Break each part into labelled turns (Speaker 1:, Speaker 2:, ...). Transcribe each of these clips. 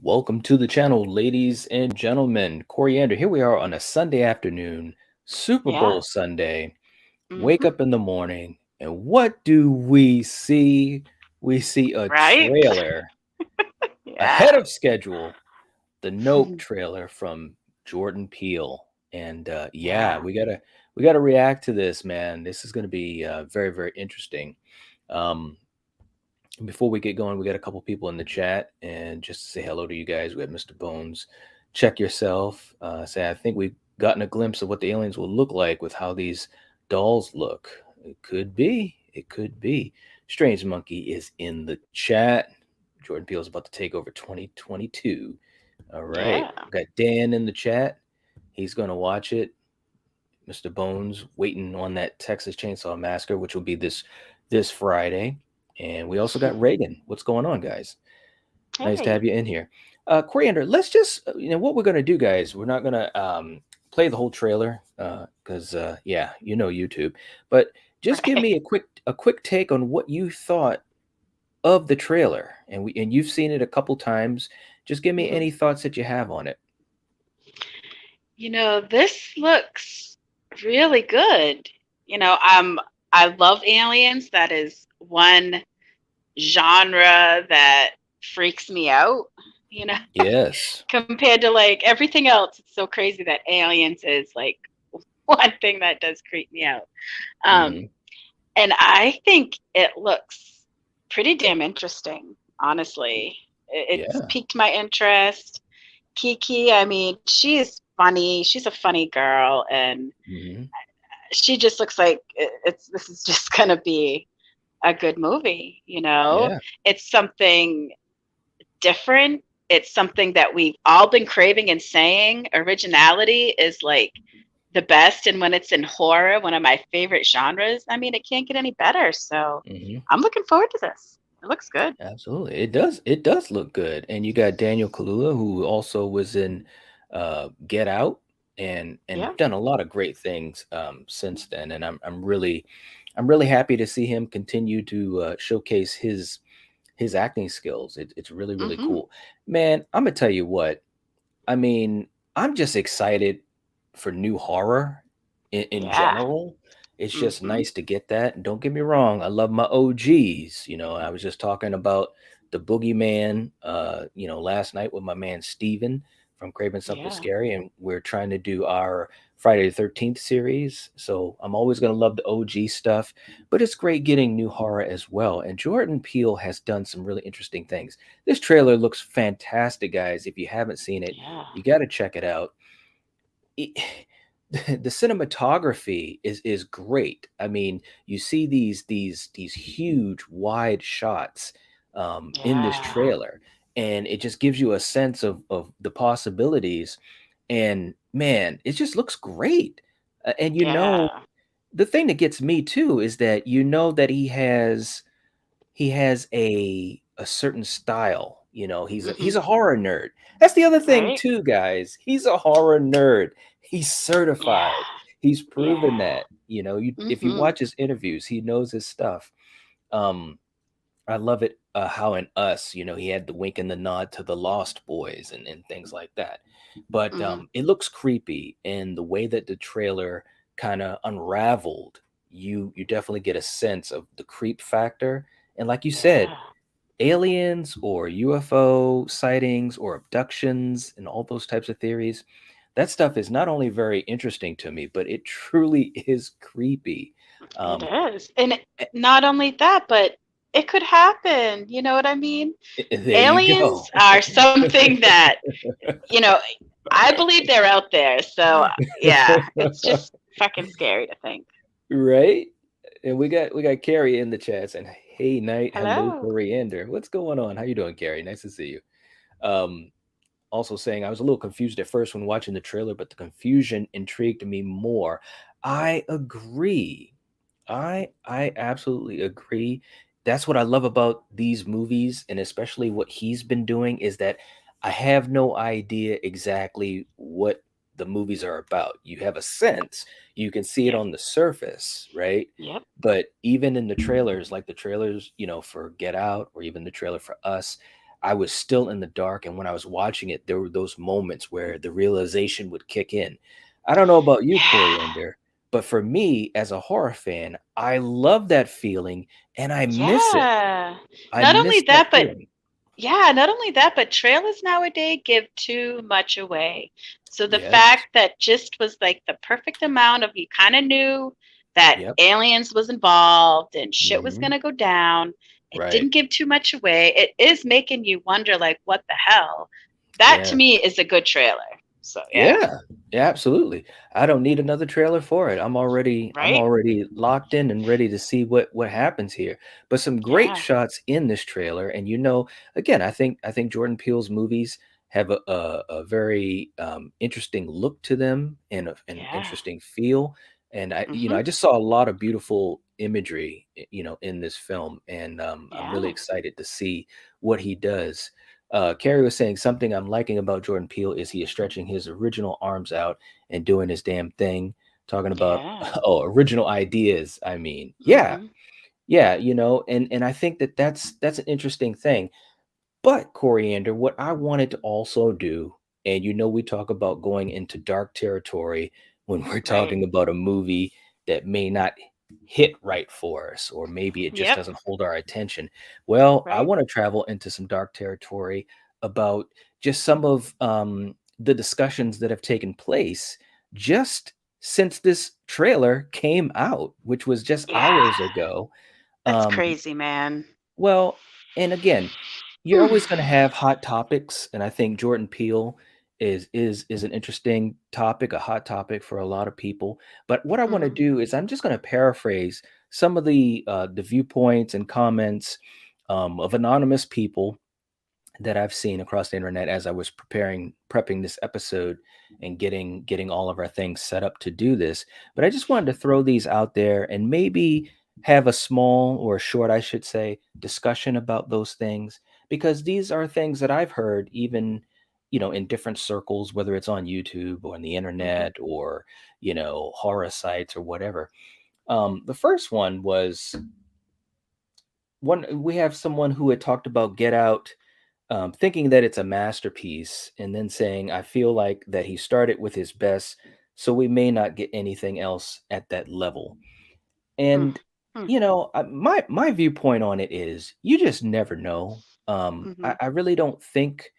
Speaker 1: Welcome to the channel, ladies and gentlemen. Coriander, here we are on a Sunday afternoon, Super
Speaker 2: Yeah.
Speaker 1: Bowl Sunday. Wake
Speaker 2: Hmm.
Speaker 1: up in the morning, and what do we see? We see a
Speaker 2: Right?
Speaker 1: trailer ahead
Speaker 2: Yeah.
Speaker 1: of schedule, the Nope trailer from Jordan Peele. And yeah,
Speaker 2: Yeah.
Speaker 1: we gotta react to this, man. This is gonna be very, very interesting. Um, Before we get going, we got a couple people in the chat, and just to say hello to you guys, we have Mr. Bones. Check yourself. Say, I think we've gotten a glimpse of what the aliens will look like with how these dolls look. It could be. It could be. Strange Monkey is in the chat. Jordan Peele's about to take over 2022. All right.
Speaker 2: Yeah.
Speaker 1: We got Dan in the chat. He's going to watch it. Mr. Bones waiting on that Texas Chainsaw Massacre, which will be this Friday. And we also got Reagan. What's going on, guys? Nice to have
Speaker 2: Hey.
Speaker 1: you in here. Coriander, let's just, what we're going to do, guys, we're not going to play the whole trailer because, yeah, YouTube. But just give
Speaker 2: Right.
Speaker 1: me a quick take on what you thought of the trailer. And you've seen it a couple times. Just give me
Speaker 2: Hmm.
Speaker 1: any thoughts that you have on it.
Speaker 2: This looks really good. I love aliens. That is one genre that freaks me out, you know,
Speaker 1: Yes.
Speaker 2: compared to like everything else. It's so crazy that aliens is like one thing that does creep me out. Um,
Speaker 1: Hmm.
Speaker 2: And I think it looks pretty damn interesting, honestly. It's
Speaker 1: Yeah.
Speaker 2: piqued my interest. Kiki, I mean, she is funny. She's a funny girl, and
Speaker 1: Hmm.
Speaker 2: she just looks like it's this is just gonna be a good movie, you know?
Speaker 1: Yeah.
Speaker 2: It's something different. It's something that we've all been craving and saying. Originality is like the best, and when it's in horror, one of my favorite genres, I mean, it can't get any better. So
Speaker 1: Hmm.
Speaker 2: I'm looking forward to this. It looks good.
Speaker 1: Absolutely. It does look good. And you got Daniel Kaluuya, who also was in Get Out and
Speaker 2: Yeah.
Speaker 1: done a lot of great things since then. And I'm really happy to see him continue to showcase his acting skills. It's really, really
Speaker 2: Hmm.
Speaker 1: cool. Man, I'm gonna tell you what, I mean, I'm just excited for new horror in
Speaker 2: Yeah.
Speaker 1: general. It's just
Speaker 2: Hmm.
Speaker 1: nice to get that. And don't get me wrong, I love my OGs. I was just talking about the Boogeyman, last night with my man Steven from Craven Something
Speaker 2: Yeah.
Speaker 1: Scary, and we're trying to do our Friday the 13th series. So I'm always going to love the OG stuff, but it's great getting new horror as well. And Jordan Peele has done some really interesting things. This trailer looks fantastic, guys. If you haven't seen it,
Speaker 2: Yeah.
Speaker 1: you got to check it out. It- the cinematography is great. I mean, you see these huge wide shots in this
Speaker 2: Yeah.
Speaker 1: trailer, and it just gives you a sense of the possibilities. And man, it just looks great. And
Speaker 2: Yeah.
Speaker 1: the thing that gets me too is that that he has a certain style. He's
Speaker 2: Hmm.
Speaker 1: a horror nerd. That's the other thing
Speaker 2: Right?
Speaker 1: too, guys. He's a horror nerd. He's
Speaker 2: Yeah.
Speaker 1: certified. He's proven
Speaker 2: Yeah.
Speaker 1: that. If you
Speaker 2: Hmm.
Speaker 1: watch his interviews, he knows his stuff. Um, I love it how in Us, he had the wink and the nod to the Lost Boys and things like that. But
Speaker 2: Hmm.
Speaker 1: it looks creepy, and the way that the trailer kind of unraveled, you definitely get a sense of the creep factor. And like you said,
Speaker 2: Yeah.
Speaker 1: aliens or UFO sightings or abductions and all those types of theories, that stuff is not only very interesting to me, but it truly is creepy.
Speaker 2: It
Speaker 1: Um,
Speaker 2: is. And
Speaker 1: eh,
Speaker 2: not only that, but it could happen. You know what I mean?
Speaker 1: there you
Speaker 2: Aliens
Speaker 1: go.
Speaker 2: are something that, you know, I believe they're out there. So, yeah, it's just fucking scary to think.
Speaker 1: Right? And we got Carrie in the chat and hey night, hello
Speaker 2: Hello.
Speaker 1: Coriander. What's going on? How you doing, Carrie? Nice to see you. Um, Also saying I was a little confused at first when watching the trailer, but the confusion intrigued me more. I agree. I absolutely agree. That's what I love about these movies, and especially what he's been doing, is that I have no idea exactly what the movies are about. You have a sense, you can see it
Speaker 2: Yep.
Speaker 1: on the surface, right?
Speaker 2: Yep.
Speaker 1: But even in the trailers, like the trailers, for Get Out or even the trailer for Us, I was still in the dark, and when I was watching it, there were those moments where the realization would kick in. I don't know about you,
Speaker 2: Yeah.
Speaker 1: Coriander, but for me as a horror fan, I love that feeling and I miss it.
Speaker 2: Yeah.
Speaker 1: I
Speaker 2: Not only
Speaker 1: miss that
Speaker 2: that, but
Speaker 1: feeling.
Speaker 2: yeah, not only that, but trailers nowadays give too much away. So the
Speaker 1: Yes.
Speaker 2: fact that just was like the perfect amount of you kind of knew that
Speaker 1: Yep.
Speaker 2: aliens was involved and shit was
Speaker 1: Mhm.
Speaker 2: gonna go down. It
Speaker 1: Right.
Speaker 2: didn't give too much away. It is making you wonder like what the hell. That to
Speaker 1: Yeah.
Speaker 2: me is a good trailer. So yeah,
Speaker 1: Yeah. Yeah, absolutely. I don't need another trailer for it. I'm
Speaker 2: right?
Speaker 1: already locked in and ready to see what happens here. But some great
Speaker 2: Yeah,
Speaker 1: shots in this trailer, and again, I think Jordan Peele's movies have a very interesting look to them and an
Speaker 2: yeah.
Speaker 1: interesting feel. And I
Speaker 2: Mhm.
Speaker 1: just saw a lot of beautiful imagery, in this film, and I'm really
Speaker 2: Yeah.
Speaker 1: excited to see what he does. Carrie was saying something I'm liking about Jordan Peele is he is stretching his original arms out and doing his damn thing. Talking about
Speaker 2: Yeah.
Speaker 1: original ideas. I mean, yeah,
Speaker 2: Mhm.
Speaker 1: yeah, and I think that's an interesting thing. But Coriander, what I wanted to also do, and we talk about going into dark territory when we're
Speaker 2: Right.
Speaker 1: talking about a movie that may not hit right for us, or maybe it just
Speaker 2: Yep.
Speaker 1: doesn't hold our attention. Well, I
Speaker 2: Right.
Speaker 1: want to travel into some dark territory about just some of the discussions that have taken place just since this trailer came out, which was just
Speaker 2: Yeah.
Speaker 1: hours ago.
Speaker 2: That's
Speaker 1: Um,
Speaker 2: crazy, man.
Speaker 1: well, and again, you're
Speaker 2: Hmm.
Speaker 1: always gonna have hot topics, and I think Jordan Peele is an interesting topic, a hot topic for a lot of people. But what I wanna
Speaker 2: Mhm.
Speaker 1: do is I'm just gonna paraphrase some of the viewpoints and comments, of anonymous people that I've seen across the internet as I was prepping this episode and getting all of our things set up to do this. But I just wanted to throw these out there and maybe have a small or a short, I should say, discussion about those things because these are things that I've heard even in different circles, whether it's on YouTube or on the
Speaker 2: Mhm.
Speaker 1: internet or horror sites or whatever. The first one was one we have someone who had talked about Get Out, thinking that it's a masterpiece and then saying, I feel like that he started with his best, so we may not get anything else at that level.
Speaker 2: Mm.
Speaker 1: And,
Speaker 2: Mm.
Speaker 1: my viewpoint on it is you just never know. I,
Speaker 2: Mhm.
Speaker 1: I really don't think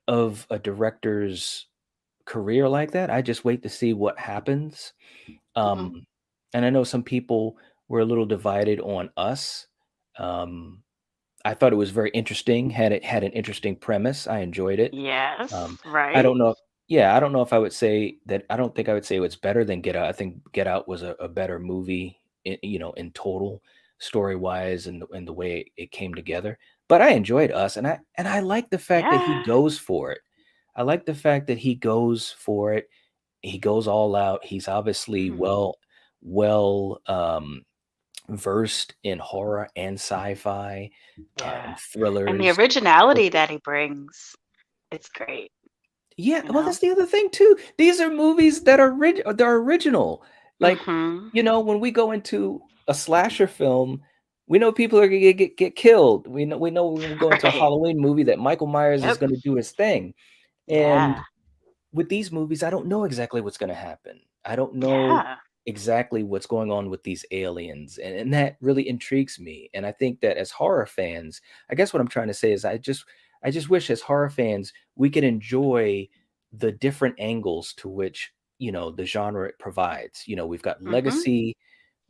Speaker 1: of a director's career like that. I just wait to see what happens.
Speaker 2: Mhm.
Speaker 1: Um, and I know some people were a little divided on Us. Um, I thought it was very interesting, had an interesting premise, I enjoyed it.
Speaker 2: Yes.
Speaker 1: I
Speaker 2: Right.
Speaker 1: don't know yeah, I don't know if I would say that I don't think I would say it's better than Get Out. I think Get Out was a better movie in total, story-wise and the way it came together, but I enjoyed Us, and I like the fact that he
Speaker 2: Yeah.
Speaker 1: goes for it. I like the fact that he goes for it, he goes all out, he's obviously
Speaker 2: Mhm.
Speaker 1: well versed in horror and sci-fi, and
Speaker 2: Yeah. And the
Speaker 1: thrillers.
Speaker 2: originality that he brings, it's great,
Speaker 1: Yeah,
Speaker 2: you
Speaker 1: well,
Speaker 2: know?
Speaker 1: that's the other thing too. These are movies that are they're original. Like,
Speaker 2: Mhm.
Speaker 1: when we go into a slasher film, we know people are gonna get killed. We know when we go into a
Speaker 2: Right.
Speaker 1: Halloween movie that Michael Myers is
Speaker 2: Yep.
Speaker 1: gonna do his thing.
Speaker 2: Yeah.
Speaker 1: And with these movies, I don't know exactly what's gonna happen. I don't know
Speaker 2: Yeah.
Speaker 1: exactly what's going on with these aliens, and that really intrigues me, and I think that as horror fans, I guess what I'm trying to say is I just wish as horror fans, we could enjoy the different angles to which, the genre provides. We've got
Speaker 2: Mhm.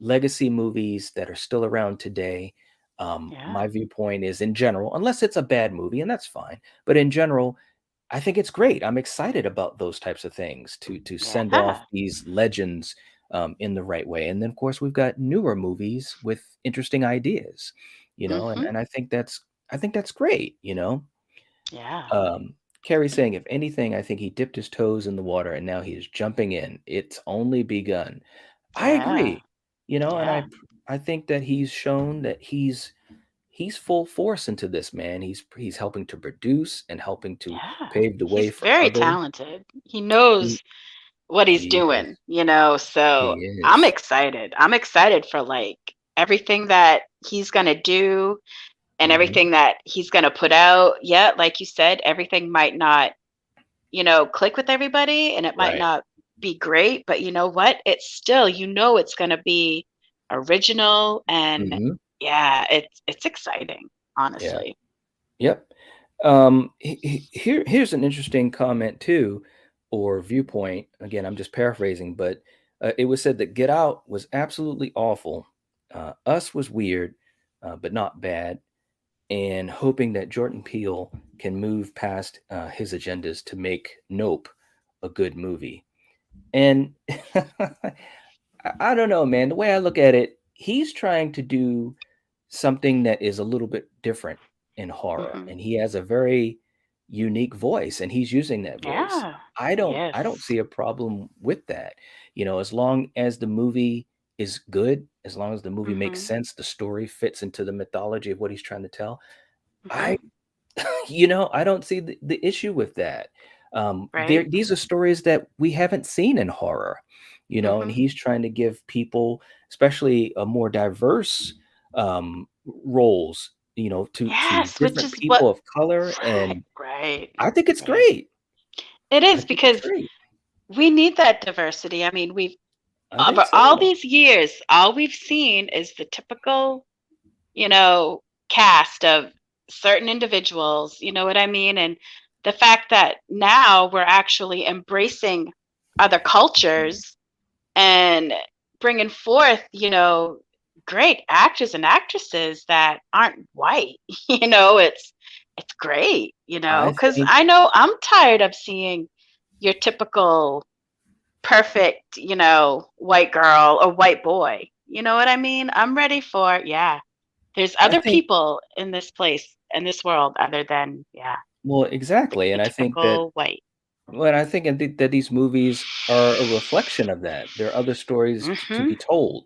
Speaker 1: legacy movies that are still around today.
Speaker 2: Yeah.
Speaker 1: My viewpoint is in general, unless it's a bad movie, and that's fine, but in general, I think it's great. I'm excited about those types of things to send off
Speaker 2: Yeah.
Speaker 1: these legends, in the right way. And then, of course, we've got newer movies with interesting ideas, and
Speaker 2: Mhm.
Speaker 1: I think that's great.
Speaker 2: Yeah.
Speaker 1: Carrie's saying, if anything, I think he dipped his toes in the water and now he is jumping in. It's only begun. I
Speaker 2: Yeah.
Speaker 1: agree, and
Speaker 2: Yeah.
Speaker 1: I think that he's shown that he's full force into this, man. He's helping to produce and helping to
Speaker 2: Yeah.
Speaker 1: pave the way
Speaker 2: He's
Speaker 1: for
Speaker 2: very
Speaker 1: other.
Speaker 2: talented. He
Speaker 1: He
Speaker 2: knows what he's
Speaker 1: he
Speaker 2: doing,
Speaker 1: is.
Speaker 2: so
Speaker 1: He
Speaker 2: I'm
Speaker 1: is.
Speaker 2: excited. I'm excited for like everything that he's gonna do. and
Speaker 1: Mhm.
Speaker 2: everything that he's going to put out. Yeah, like you said, everything might not, click with everybody and it might
Speaker 1: Right.
Speaker 2: not be great, but you know what? It's still, it's going to be original and
Speaker 1: Mhm.
Speaker 2: yeah, it's exciting,
Speaker 1: Yeah.
Speaker 2: honestly.
Speaker 1: Yep. Here's an interesting comment too, or viewpoint. Again, I'm just paraphrasing, but it was said that Get Out was absolutely awful. Us was weird, but not bad. And hoping that Jordan Peele can move past his agendas to make Nope a good movie. And I don't know, man. The way I look at it, he's trying to do something that is a little bit different in horror,
Speaker 2: Hmm.
Speaker 1: and he has a very unique voice, and he's using that voice.
Speaker 2: Yeah.
Speaker 1: I don't
Speaker 2: Yes.
Speaker 1: see a problem with that. As long as the movie is good, as long as the movie makes
Speaker 2: Hmm.
Speaker 1: sense, the story fits into the mythology of what he's trying to tell.
Speaker 2: Hmm.
Speaker 1: I I don't see the issue with that.
Speaker 2: Right.
Speaker 1: These are stories that we haven't seen in horror, and
Speaker 2: Hmm.
Speaker 1: he's trying to give people, especially a more diverse roles, to
Speaker 2: Yes, which
Speaker 1: different
Speaker 2: is what.
Speaker 1: people of color,
Speaker 2: Right,
Speaker 1: and
Speaker 2: right,
Speaker 1: I think it's
Speaker 2: right.
Speaker 1: great.
Speaker 2: It
Speaker 1: I
Speaker 2: is
Speaker 1: think it's
Speaker 2: because
Speaker 1: great.
Speaker 2: we need that diversity. I mean, we've
Speaker 1: I think
Speaker 2: over all
Speaker 1: so.
Speaker 2: these years, all we've seen is the typical, you know, cast of certain individuals, you know what I mean? And the fact that now we're actually embracing other cultures and bringing forth, great actors and actresses that aren't white. It's great,
Speaker 1: I
Speaker 2: because
Speaker 1: think
Speaker 2: I know I'm tired of seeing your typical perfect, white girl or white boy. You know what I mean? I'm ready for, yeah. There's
Speaker 1: I
Speaker 2: other
Speaker 1: think
Speaker 2: people in this place, in this world, other than, yeah,
Speaker 1: well, exactly,
Speaker 2: the
Speaker 1: and I think that
Speaker 2: typical white.
Speaker 1: Well, I think that these movies are a reflection of that. There are other stories to
Speaker 2: Hmm.
Speaker 1: be told,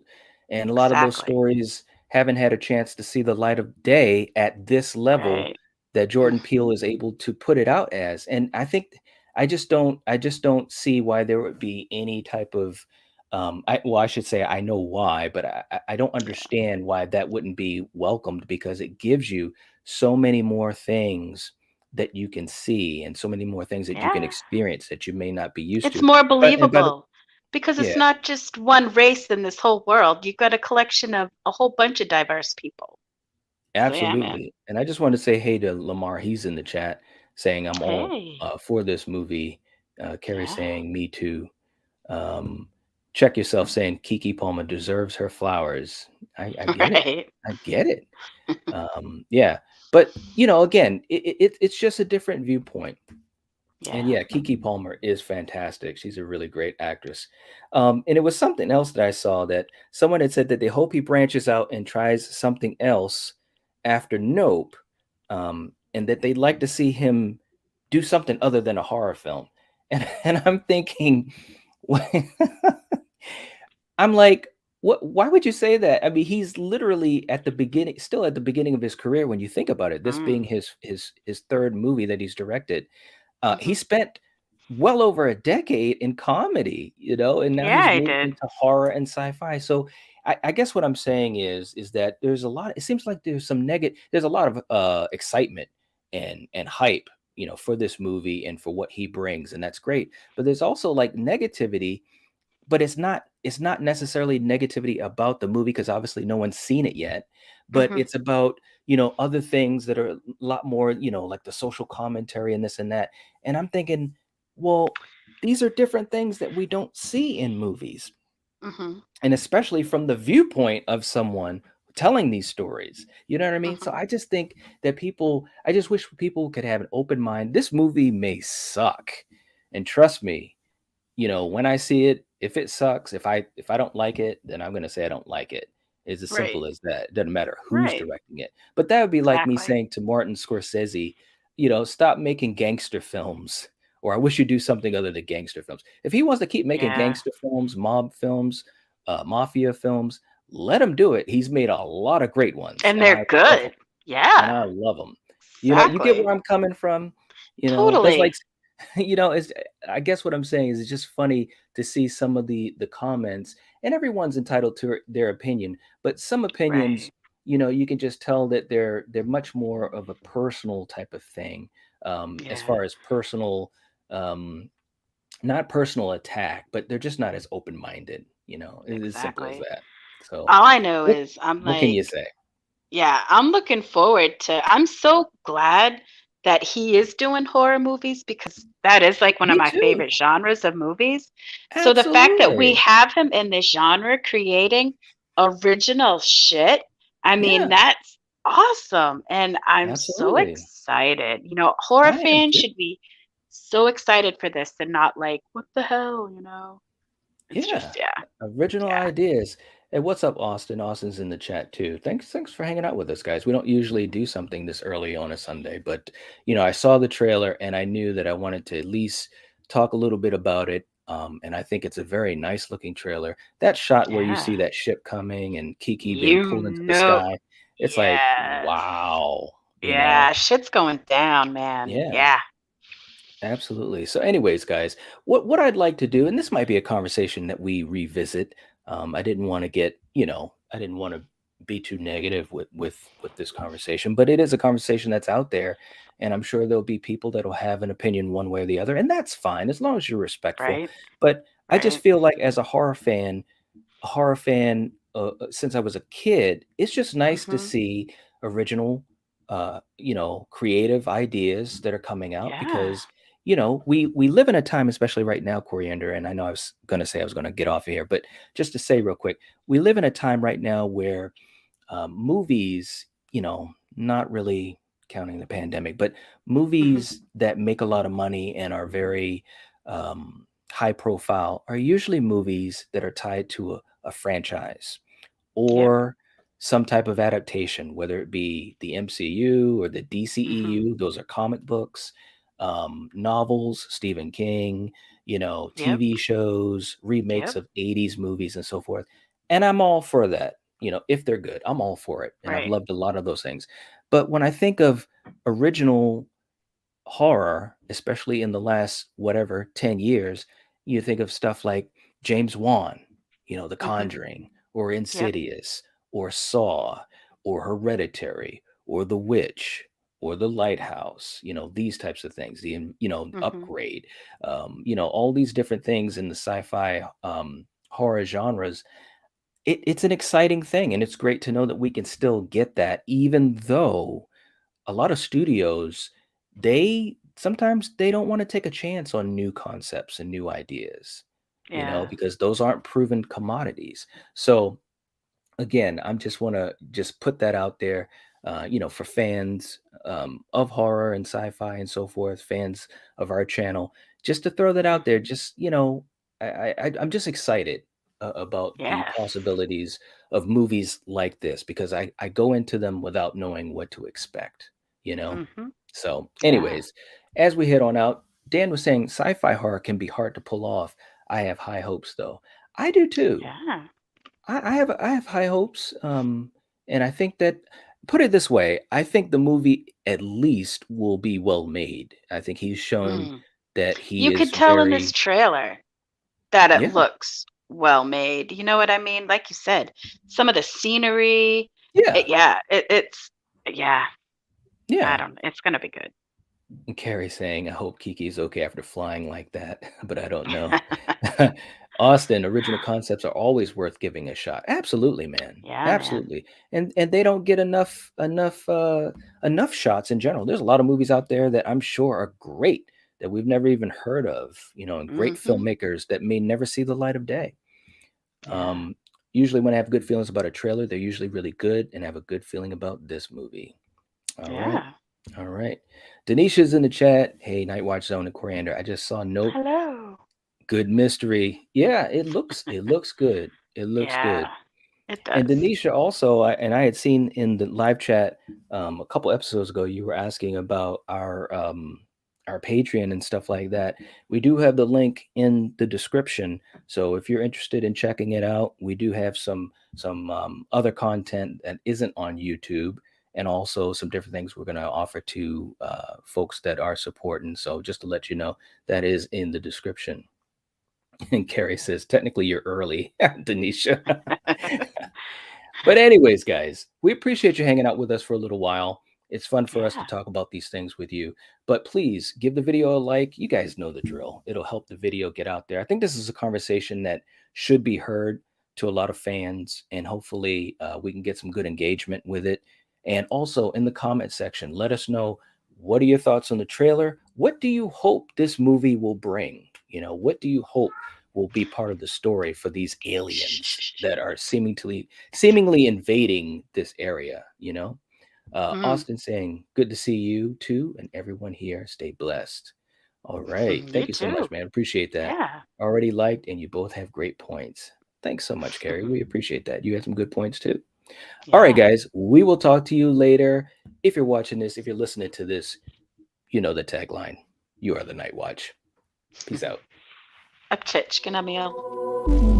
Speaker 1: and a lot of those
Speaker 2: Exactly.
Speaker 1: stories haven't had a chance to see the light of day at this level
Speaker 2: Right.
Speaker 1: that Jordan Peele
Speaker 2: Hmm.
Speaker 1: is able to put it out as. And I think I just don't see why there would be any type of I should say I know why, but I don't
Speaker 2: Yeah.
Speaker 1: understand why that wouldn't be welcomed because it gives you so many more things that you can see and so many more things that you can
Speaker 2: Yeah.
Speaker 1: experience that you may not be used
Speaker 2: It's
Speaker 1: to.
Speaker 2: more
Speaker 1: And by the
Speaker 2: believable because
Speaker 1: yeah,
Speaker 2: it's not just one race in this whole world. You've got a collection of a whole bunch of diverse people. So yeah, man.
Speaker 1: absolutely. And I just want to say hey to Lamar. He's in the chat saying I'm all
Speaker 2: Hey.
Speaker 1: for this movie. Carrie
Speaker 2: Yeah.
Speaker 1: saying me too. Um, check yourself saying Kiki Palmer deserves her flowers. I get it.
Speaker 2: Right.
Speaker 1: I get it. Yeah, but again, it's just a different viewpoint. And
Speaker 2: Yeah.
Speaker 1: yeah, Kiki Palmer is fantastic. She's a really great actress. And it was something else that I saw that someone had said that they hope he branches out and tries something else after Nope, and that they'd like to see him do something other than a horror film. And I'm thinking, I'm like, what? Why would you say that? I mean, he's literally at the beginning, still at the beginning of his career. When you think about it, this being
Speaker 2: Mm.
Speaker 1: his third movie that he's directed, he
Speaker 2: Hmm.
Speaker 1: spent well over a decade in comedy, and now
Speaker 2: Yeah,
Speaker 1: he's
Speaker 2: I
Speaker 1: moved
Speaker 2: did.
Speaker 1: into horror and sci-fi. So I guess what I'm saying is that there's a lot. It seems like there's a lot of excitement and hype, for this movie and for what he brings, and that's great. But there's also like negativity, but it's not necessarily negativity about the movie because obviously no one's seen it yet, but
Speaker 2: Hmm.
Speaker 1: it's about other things that are a lot more like the social commentary and this and that. And I'm thinking, well, these are different things that we don't see in movies,
Speaker 2: Hmm.
Speaker 1: and especially from the viewpoint of someone telling these stories, you know what I mean? So
Speaker 2: Hmm.
Speaker 1: I just think that I just wish people could have an open mind. This movie may suck, and trust me, when I see it, if it sucks, if I don't like it, then I'm gonna say I don't like it. It's as
Speaker 2: Right.
Speaker 1: simple as that. It doesn't matter who's
Speaker 2: Right.
Speaker 1: directing it. But that would be like me
Speaker 2: Exactly.
Speaker 1: saying to Martin Scorsese, stop making gangster films, or I wish you'd do something other than gangster films. If he wants to keep making
Speaker 2: Yeah.
Speaker 1: gangster films, mob films, mafia films, let him do it. He's made a lot of great ones,
Speaker 2: And
Speaker 1: and I
Speaker 2: they're
Speaker 1: love them.
Speaker 2: good.
Speaker 1: And
Speaker 2: Yeah.
Speaker 1: I love them. You get
Speaker 2: Exactly.
Speaker 1: where I'm coming from. That's like
Speaker 2: Totally.
Speaker 1: it's I guess what I'm saying is it's just funny to see some of the comments, and everyone's entitled to their opinion, but some opinions
Speaker 2: Right.
Speaker 1: you can just tell that they're much more of a personal type of thing, as
Speaker 2: Yeah,
Speaker 1: far as personal, um, not personal attack, but they're just not as open minded. It's as simple as
Speaker 2: exactly.
Speaker 1: that. So,
Speaker 2: All I know
Speaker 1: what
Speaker 2: is I'm
Speaker 1: what can you
Speaker 2: like,
Speaker 1: say?
Speaker 2: yeah, I'm looking forward to I'm so glad that he is doing horror movies because that is like one of
Speaker 1: Me
Speaker 2: my
Speaker 1: too.
Speaker 2: favorite genres of movies. So the fact that we
Speaker 1: Absolutely.
Speaker 2: have him in this genre creating original shit, I mean,
Speaker 1: Yeah,
Speaker 2: that's awesome. And I'm so
Speaker 1: absolutely.
Speaker 2: excited. Horror
Speaker 1: I am
Speaker 2: fans
Speaker 1: too.
Speaker 2: should be so excited for this and not like, what the hell? It's
Speaker 1: Yeah,
Speaker 2: just, yeah,
Speaker 1: original
Speaker 2: yeah,
Speaker 1: ideas. And what's up, Austin? Austin's in the chat too. Thanks for hanging out with us, guys. We don't usually do something this early on a Sunday, but I saw the trailer and I knew that I wanted to at least talk a little bit about it. And I think it's a very nice looking trailer. That shot where you
Speaker 2: yeah.
Speaker 1: see that ship coming and Kiki being
Speaker 2: You
Speaker 1: pulled into the
Speaker 2: know,
Speaker 1: sky, it's like,
Speaker 2: yes.
Speaker 1: wow,
Speaker 2: Yeah, shit's going down, man.
Speaker 1: yeah.
Speaker 2: Yeah,
Speaker 1: Absolutely. So, anyways, guys, what I'd like to do, and this might be a conversation that we revisit. I didn't want to I didn't want to be too negative with this conversation, but it is a conversation that's out there, and I'm sure there'll be people that'll have an opinion one way or the other, and that's fine as long as you're respectful.
Speaker 2: right,
Speaker 1: But I just
Speaker 2: right.
Speaker 1: feel like as a horror fan, since I was a kid, it's just nice to
Speaker 2: Mhm.
Speaker 1: see original, creative ideas that are coming out
Speaker 2: Yeah.
Speaker 1: because we live in a time, especially right now, Coriander. And I know I was going to get off of here, but just to say real quick, we live in a time right now where movies, not really counting the pandemic, but
Speaker 2: Mhm.
Speaker 1: movies that make a lot of money and are very high profile are usually movies that are tied to a franchise
Speaker 2: Yep.
Speaker 1: or some type of adaptation, whether it be the MCU or the
Speaker 2: Mhm.
Speaker 1: DCEU. Those are comic books, novels, Stephen King,
Speaker 2: Yep.
Speaker 1: TV shows, remakes
Speaker 2: Yep.
Speaker 1: of 80s movies, and so forth. And I'm all for that. If they're good, I'm all for it. And I've
Speaker 2: Right.
Speaker 1: loved a lot of those things. But when I think of original horror, especially in the last whatever 10 years, you think of stuff like James Wan, The
Speaker 2: Mhm.
Speaker 1: Conjuring, or
Speaker 2: Yep.
Speaker 1: Insidious, or Saw, or Hereditary, or The Witch, or The Lighthouse, these types of things,
Speaker 2: Mhm.
Speaker 1: Upgrade, all these different things in the sci fi horror genres. It's an exciting thing. And it's great to know that we can still get that, even though a lot of studios, they sometimes they don't want to take a chance on new concepts and new ideas,
Speaker 2: Yeah.
Speaker 1: because those aren't proven commodities. So again, I'm just want to just put that out there, for fans of horror and sci-fi and so forth, fans of our channel, just to throw that out there.
Speaker 2: Mhm.
Speaker 1: Just I'm just excited about the
Speaker 2: Yes.
Speaker 1: possibilities of movies like this because I go into them without knowing what to expect. You know.
Speaker 2: Mhm.
Speaker 1: So,
Speaker 2: Yeah.
Speaker 1: anyways, as we head on out, Dan was saying sci-fi horror can be hard to pull off. I have high hopes, though. I do too.
Speaker 2: Yeah.
Speaker 1: I have high hopes, and I think that put it this way, I think the movie at least will be well made. I think he's shown
Speaker 2: Mm.
Speaker 1: that he
Speaker 2: You could
Speaker 1: is
Speaker 2: tell in this
Speaker 1: very
Speaker 2: trailer that it
Speaker 1: yeah,
Speaker 2: looks well made. You know what I mean? Like you said, some of the scenery,
Speaker 1: yeah,
Speaker 2: it's yeah, I
Speaker 1: yeah.
Speaker 2: don't it's gonna be good.
Speaker 1: And Carrie saying, "I hope Kiki's okay after flying like that," but I don't know. Austin, original concepts are always worth giving a shot. Absolutely, man.
Speaker 2: Yeah, man.
Speaker 1: Absolutely. And they don't get enough shots in general. There's a lot of movies out there that I'm sure are great that we've never even heard of, and great
Speaker 2: Mhm.
Speaker 1: filmmakers that may never see the light of day.
Speaker 2: Yeah.
Speaker 1: Um, Usually when I have good feelings about a trailer, they're usually really good and I have a good feeling about this movie. All right.
Speaker 2: Yeah.
Speaker 1: All right. Denisha's in the chat. Hey, Night Watch Zone and Coriander. I just saw Nope.
Speaker 2: Hello.
Speaker 1: Good mystery. Yeah, it looks good. It looks good.
Speaker 2: Yeah, it
Speaker 1: And
Speaker 2: does.
Speaker 1: Denisha also, I had seen in the live chat a couple episodes ago, you were asking about our Patreon and stuff like that. We do have the link in the description, so if you're interested in checking it out, we do have some other content that isn't on YouTube, and also some different things we're going to offer to folks that are supporting. So just to let you know, that is in the description. And Carrie says, technically, you're early, Denisha. But anyways, guys, we appreciate you hanging out with us for a little while. It's fun for us to
Speaker 2: Yeah.
Speaker 1: talk about these things with you. But please give the video a like. You guys know the drill. It'll help the video get out there. I think this is a conversation that should be heard to a lot of fans, and hopefully we can get some good engagement with it. And also in the comment section, let us know, what are your thoughts on the trailer? What do you hope this movie will bring? What do you hope will be part of the story for these aliens that are seemingly invading this area?
Speaker 2: Mm,
Speaker 1: Austin saying, good to see you too, and everyone here. Stay blessed. All right.
Speaker 2: you
Speaker 1: Thank you so much,
Speaker 2: too.
Speaker 1: man. Appreciate that.
Speaker 2: Yeah.
Speaker 1: Already liked, and you both have great points. Thanks so much, Carrie. We appreciate that. You had some good points too. All right,
Speaker 2: Yeah.
Speaker 1: guys. We will talk to you later. If you're watching this, if you're listening to this, you know the tagline. You are the Night Watch. Peace out.
Speaker 2: Apteczkę na miał.